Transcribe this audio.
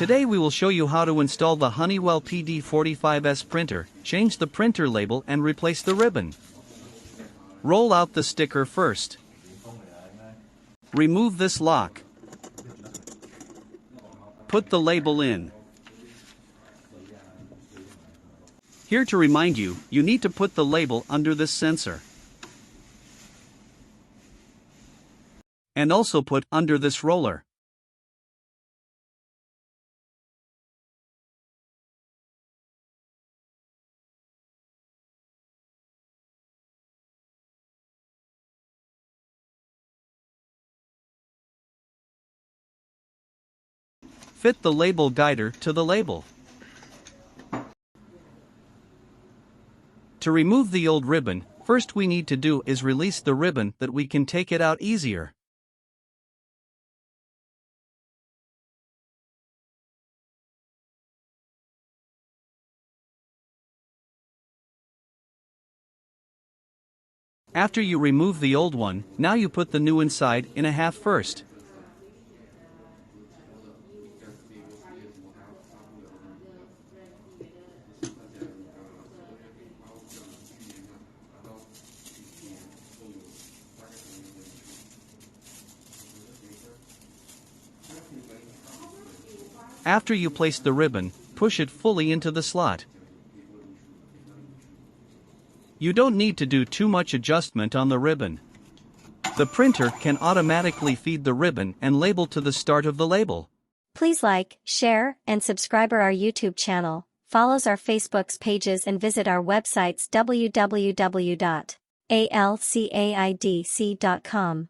Today we will show you how to install the Honeywell PD-45S printer, change the printer label and replace the ribbon. Roll out the sticker first. Remove this lock. Put the label in. Here to remind you, you need to put the label under this sensor. And also put under this roller. Fit the label guider to the label. To remove the old ribbon, first we need to do is release the ribbon that we can take it out easier. After you remove the old one, now you put the new inside in a half first. After you place the ribbon, push it fully into the slot. You don't need to do too much adjustment on the ribbon. The printer can automatically feed the ribbon and label to the start of the label. Please like, share, and subscribe our YouTube channel, follows our Facebook's pages and visit our websites www.alcaidc.com.